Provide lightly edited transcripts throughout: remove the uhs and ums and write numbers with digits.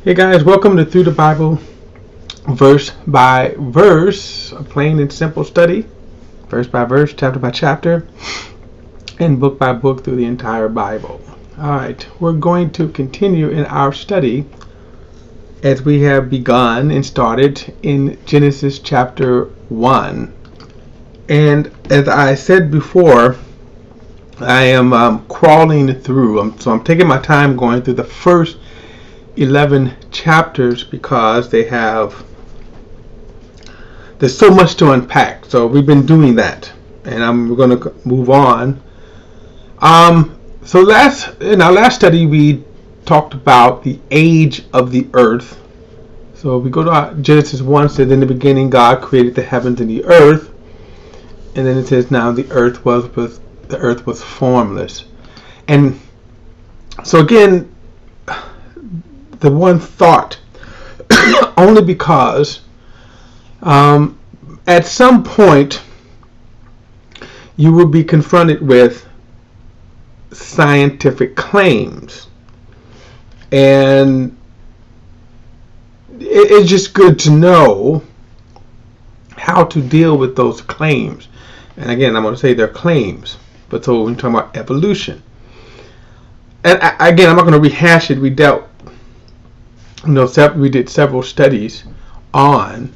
Hey guys, welcome to Through the Bible, verse by verse, a plain and simple study, verse by verse, chapter by chapter, and book by book through the entire Bible. Alright, we're going to continue in our study as we have begun and started in Genesis chapter 1. And as I said before, I am crawling through, so I'm taking my time going through the first 11 chapters because there's so much to unpack. So we've been doing that, and we're going to move on. So in our last study we talked about the age of the earth. So we go to Genesis 1, says in the beginning God created the heavens and the earth, and then it says now the earth was formless. And so again, the one thought, only because at some point you will be confronted with scientific claims, and it's just good to know how to deal with those claims. And again, I'm going to say they're claims, but so when we're talking about evolution, and again, I'm not going to rehash it. We did several studies on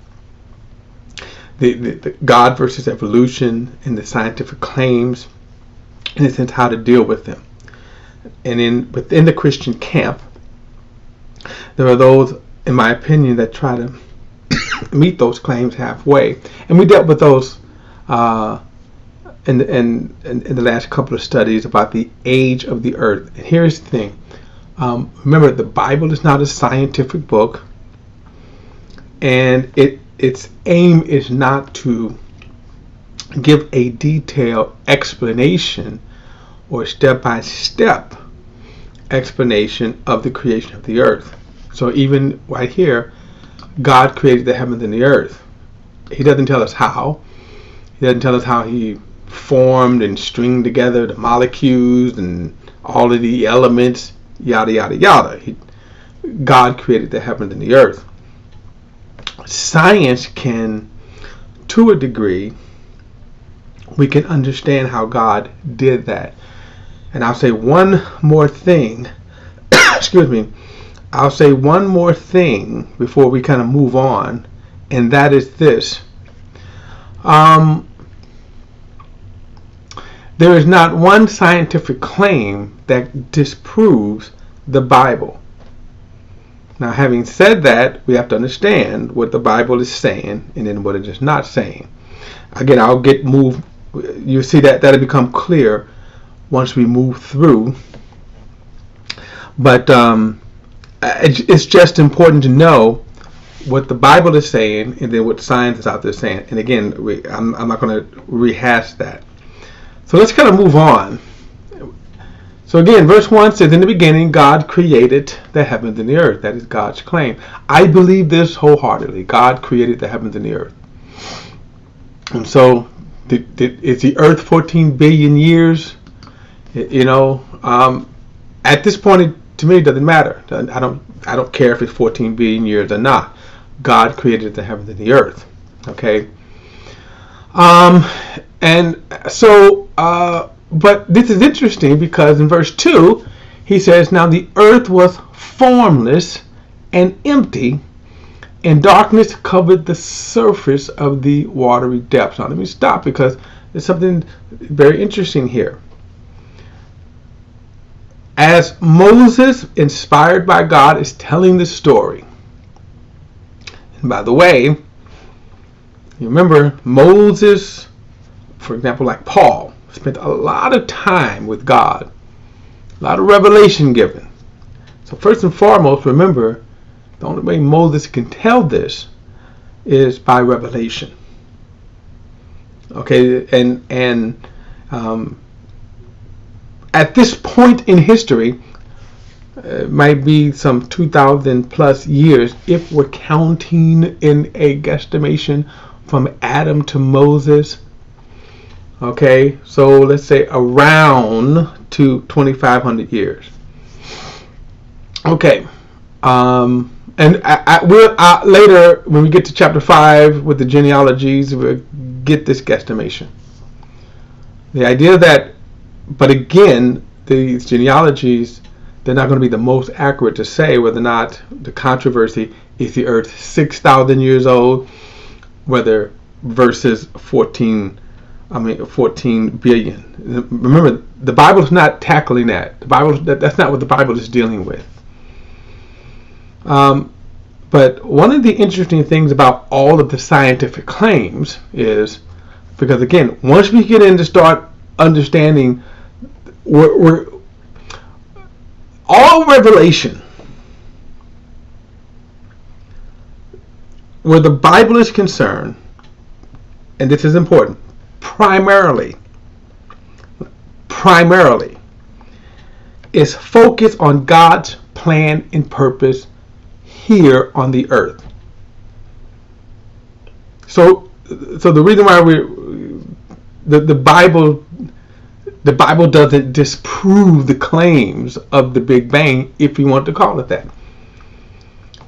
the God versus evolution and the scientific claims, in a sense, how to deal with them. And within the Christian camp, there are those, in my opinion, that try to meet those claims halfway. And we dealt with those in the last couple of studies about the age of the earth. And here's the thing. Remember, the Bible is not a scientific book, and its aim is not to give a detailed explanation or step-by-step explanation of the creation of the earth. So even right here, God created the heavens and the earth. He doesn't tell us how. He doesn't tell us how he formed and stringed together the molecules and all of the elements, yada yada yada. God created the heavens and the earth. Science can, to a degree, we can understand how God did that. And I'll say one more thing. Excuse me. I'll say one more thing before we kind of move on, and that is this. There is not one scientific claim that disproves the Bible. Now, having said that, we have to understand what the Bible is saying and then what it is not saying. Again, you'll see that'll become clear once we move through. But it's just important to know what the Bible is saying and then what science is out there saying. And again, I'm not going to rehash that. So let's kind of move on. So again, verse 1 says, in the beginning, God created the heavens and the earth. That is God's claim. I believe this wholeheartedly. God created the heavens and the earth. And so, is the earth 14 billion years? At this point, to me, it doesn't matter. I don't care if it's 14 billion years or not. God created the heavens and the earth. Okay? And so, but this is interesting because in verse 2, he says, now the earth was formless and empty, and darkness covered the surface of the watery depths. Now let me stop because there's something very interesting here. As Moses, inspired by God, is telling the story, and by the way, you remember Moses, for example, like Paul, spent a lot of time with God, a lot of revelation given. So first and foremost, remember, the only way Moses can tell this is by revelation. Okay, and at this point in history, it might be some 2,000 plus years if we're counting in a guesstimation from Adam to Moses. Okay, so let's say around to 2,500 years. Okay, And we'll later, when we get to chapter 5 with the genealogies, we'll get this guesstimation. The idea that, but again, these genealogies, they're not going to be the most accurate to say whether or not the controversy is the earth 6,000 years old, whether versus 14 billion. Remember, the Bible is not tackling that. The Bible, that's not what the Bible is dealing with. But one of the interesting things about all of the scientific claims is, because again, once we get in to start understanding, we're all revelation, where the Bible is concerned, and this is important, primarily is focused on God's plan and purpose here on the earth. So the reason why the Bible doesn't disprove the claims of the Big Bang, if you want to call it that.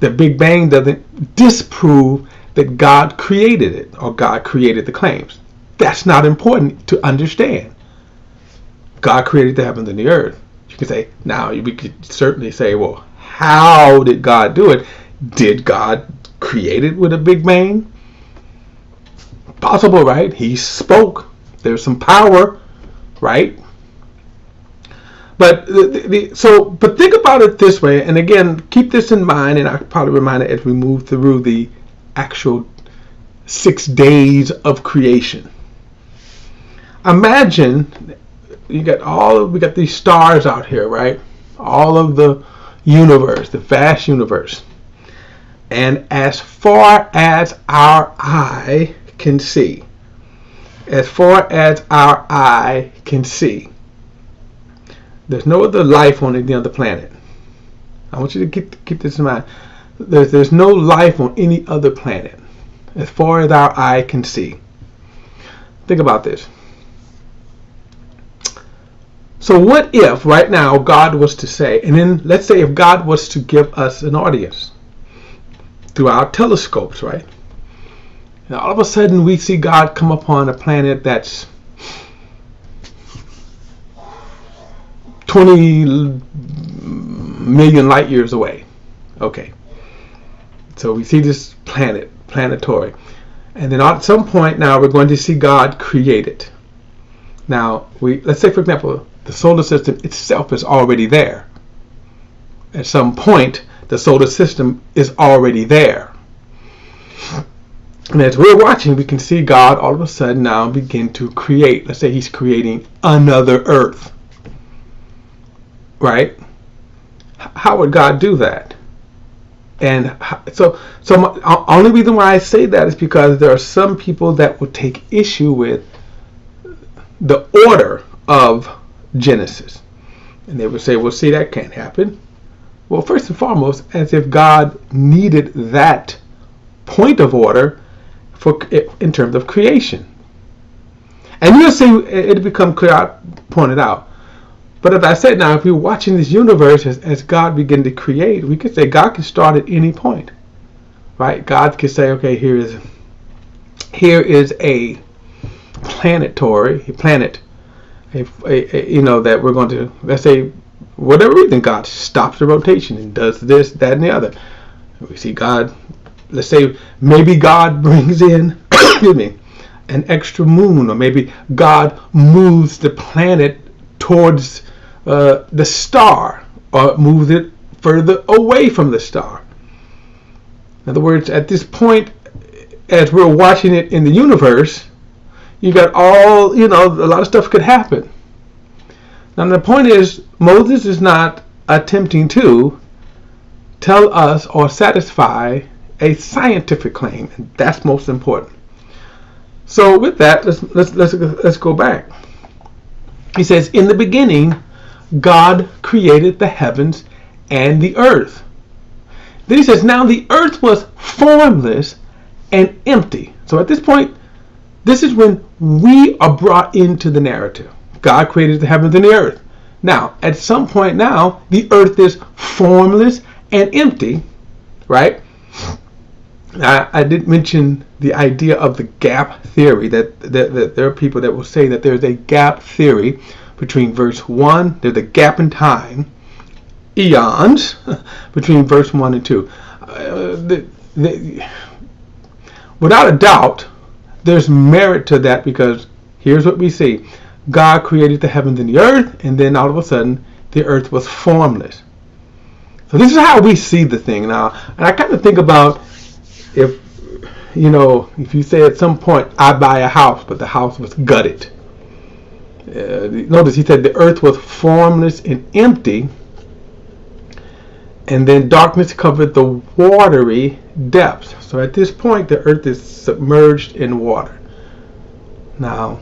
The Big Bang doesn't disprove that God created it or God created the claims. That's not important to understand. God created the heavens and the earth. You can say, now we could certainly say, well, how did God do it? Did God create it with a Big Bang? Possible, right? He spoke. There's some power, right? But but think about it this way, and again, keep this in mind, and I'll probably remind it as we move through the actual 6 days of creation. Imagine we got these stars out here, right? All of the universe, the vast universe. And as far as our eye can see, there's no other life on any other planet. I want you to keep this in mind. There's no life on any other planet as far as our eye can see. Think about this. So what if right now God was to say, and then let's say if God was to give us an audience through our telescopes, right? And all of a sudden we see God come upon a planet that's 20 million light years away. Okay. So we see this planetary. And then at some point now we're going to see God create it. Now, let's say, for example, the solar system itself is already there. At some point, the solar system is already there. And as we're watching, we can see God all of a sudden now begin to create. Let's say he's creating another Earth. Right? How would God do that? And so only reason why I say that is because there are some people that will take issue with the order of Genesis. And they would say, well, see, that can't happen. Well, first and foremost, as if God needed that point of order in terms of creation. And you'll see it become clear, pointed out. But as I said, now, if we're watching this universe as God began to create, we could say God can start at any point. Right? God could say, okay, here is a planet, that we're going to, let's say, whatever reason, God stops the rotation and does this, that, and the other. We see God, let's say, maybe God brings in, excuse me, an extra moon, or maybe God moves the planet towards the star, or moves it further away from the star. In other words, at this point, as we're watching it in the universe, you got a lot of stuff could happen. Now the point is, Moses is not attempting to tell us or satisfy a scientific claim, and that's most important. So with that, let's go back. He says, in the beginning, God created the heavens and the earth. Then he says, now the earth was formless and empty. So at this point, this is when we are brought into the narrative. God created the heavens and the earth. Now, at some point now, the earth is formless and empty, right? I did mention the idea of the gap theory, that there are people that will say that there's a gap theory between verse 1, there's a gap in time, eons, between verse 1 and 2. Without a doubt, there's merit to that, because here's what we see. God created the heavens and the earth, and then all of a sudden, the earth was formless. So this is how we see the thing now. And I kind of think about, if you say at some point, I buy a house, but the house was gutted. Notice he said the earth was formless and empty, and then darkness covered the watery depths. So at this point, the earth is submerged in water. Now,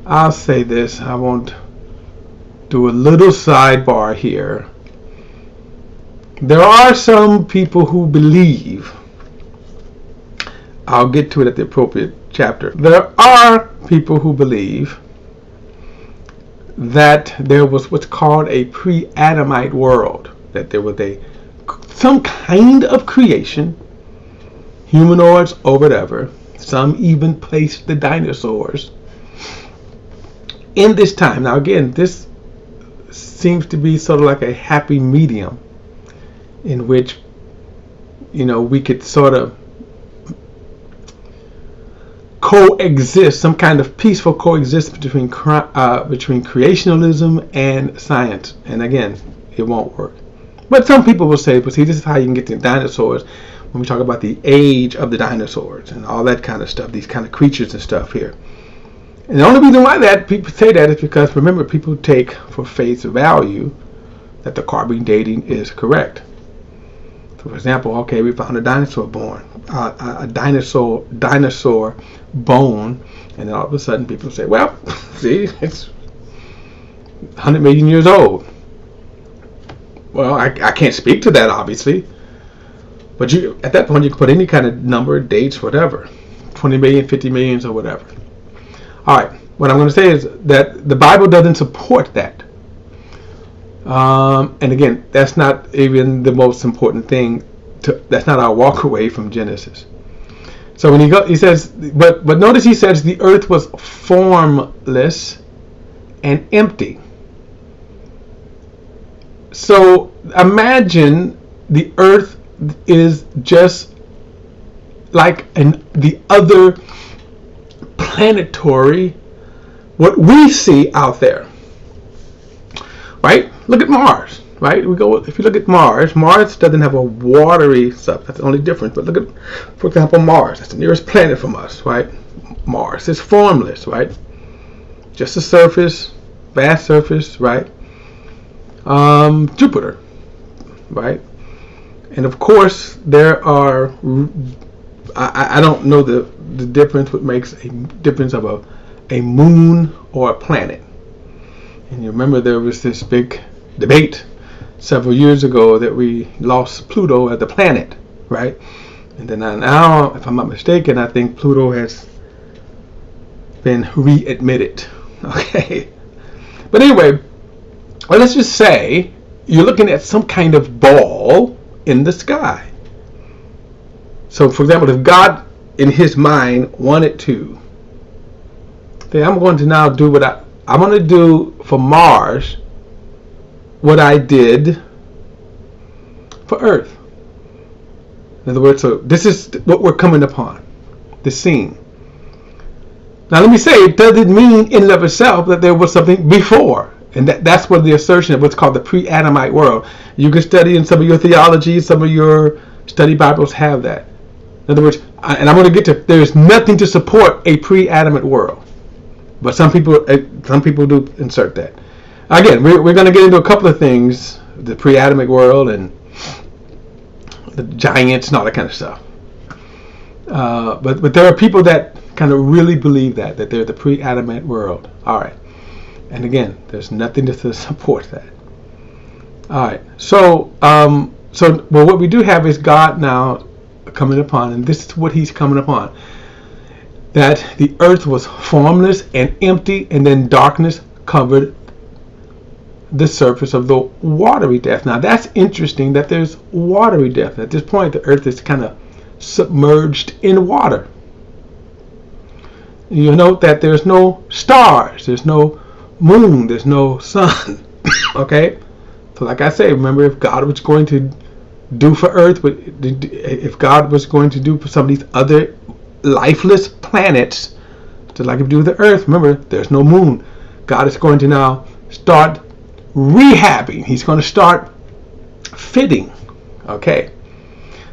I'll say this. I won't do a little sidebar here. There are some people who believe, I'll get to it at the appropriate chapter. There are people who believe that there was what's called a pre-Adamite world, that there was some kind of creation, humanoids or whatever. Some even placed the dinosaurs in this time. Now again, this seems to be sort of like a happy medium, in which we could sort of coexist, some kind of peaceful coexistence between creationism and science. And again, it won't work. But some people will say, but see, this is how you can get the dinosaurs, when we talk about the age of the dinosaurs and all that kind of stuff, these kind of creatures and stuff here. And the only reason why that people say that is because, remember, people take for face value that the carbon dating is correct. So for example, okay, we found a dinosaur bone, a dinosaur bone, and then all of a sudden people say, well, see, it's 100 million years old. Well, I can't speak to that, obviously, but at that point you can put any kind of number, dates, whatever, 20 million, 50 million, or whatever. All right, what I'm going to say is that the Bible doesn't support that. And again, that's not even the most important thing. That's not our walk away from Genesis. So when he says, but notice he says the earth was formless and empty. So imagine the earth is just like the other planetary, what we see out there, right? Look at Mars, right? If you look at Mars doesn't have a watery stuff. That's the only difference. But look at, for example, Mars. That's the nearest planet from us, right? Mars is formless, right? Just a surface, vast surface, right? Jupiter, right? And of course, there are, I don't know the difference, what makes a difference of a moon or a planet. And you remember there was this big debate several years ago that we lost Pluto as a planet, right? And then now, if I'm not mistaken, I think Pluto has been readmitted. Okay. But anyway, well, let's just say you're looking at some kind of ball in the sky. So, for example, if God, in his mind, wanted to, then I'm going to now do what I'm going to do for Mars what I did for Earth. In other words, so this is what we're coming upon, the scene. Now let me say, it doesn't mean in and of itself that there was something before. And that's what the assertion of what's called the pre-Adamite world. You can study in some of your theology, some of your study Bibles have that. In other words, and I'm going to get to, there's nothing to support a pre-Adamite world. But some people do insert that. Again, we're going to get into a couple of things, the pre-Adamic world and the giants and all that kind of stuff. But there are people that kind of really believe that they're the pre-Adamite world. All right. And again, there's nothing to support that. All right. So what we do have is God now coming upon, and this is what he's coming upon. That the earth was formless and empty, and then darkness covered the surface of the watery depth. Now that's interesting that there's watery depth. At this point, the earth is kind of submerged in water. You note that there's no stars, there's no moon, there's no sun. Okay? So like I say, remember, if God was going to do for earth, if God was going to do for some of these other lifeless planets, just like if do with the earth, remember, there's no moon. God is going to now start rehabbing. He's going to start fitting. Okay.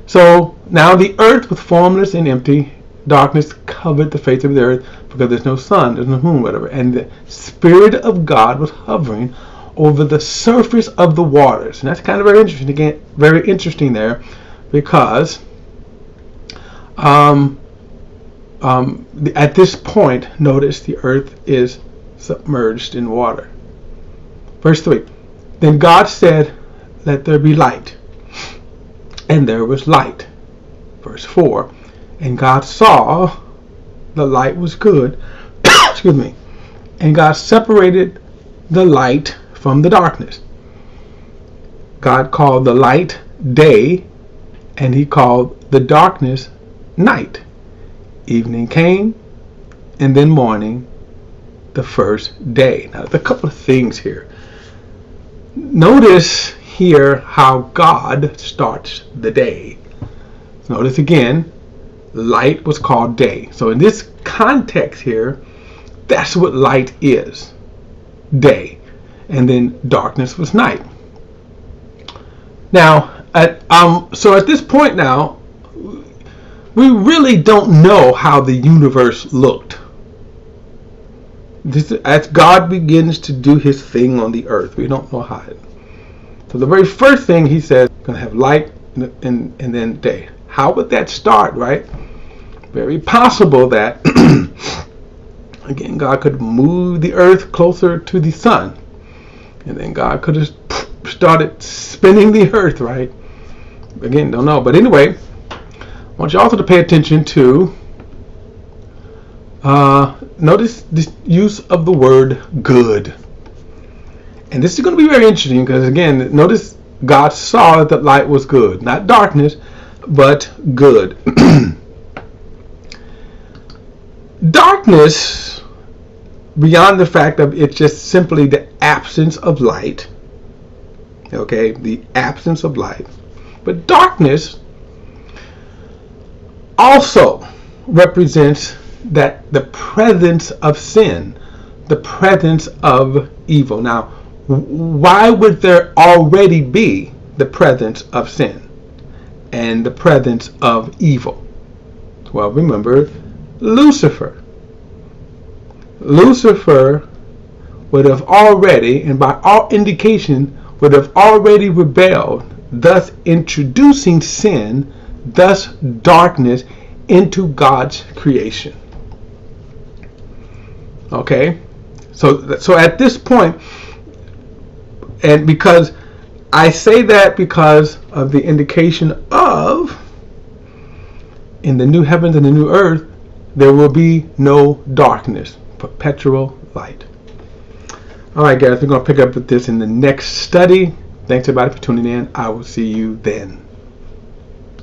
So now the earth was formless and empty. Darkness covered the face of the earth because there's no sun, there's no moon, whatever. And the Spirit of God was hovering over the surface of the waters. And that's kind of very interesting. Again, very interesting there, because at this point, notice the earth is submerged in water. Verse 3. Then God said, "Let there be light." And there was light. Verse 4. And God saw the light was good. Excuse me. And God separated the light from the darkness. God called the light day, and he called the darkness night. Evening came, and then morning, the first day. Now, there's a couple of things here. Notice here how God starts the day. Notice again, light was called day. So in this context here, that's what light is, day. And then darkness was night. Now, so at this point now, we really don't know how the universe looked. As God begins to do his thing on the earth, we don't know how it. So the very first thing he says, going to have light and then day. How would that start, right? Very possible that, again, God could move the earth closer to the sun. And then God could have started spinning the earth, right? Again, don't know. But anyway, I want you also to pay attention to, notice this use of the word good. And this is going to be very interesting because, again, notice God saw that the light was good. Not darkness, but good. Darkness, beyond the fact of it's just simply the absence of light. Okay, the absence of light. But darkness also represents that the presence of sin, the presence of evil. Now, why would there already be the presence of sin and the presence of evil? Well, remember Lucifer. Lucifer would have already, and by all indication, would have already rebelled, thus introducing sin, thus darkness, into God's creation. Okay? So at this point, and because I say that because of the indication of, in the new heavens and the new earth, there will be no darkness, perpetual light. All right, guys, we're going to pick up with this in the next study. Thanks, everybody, for tuning in. I will see you then.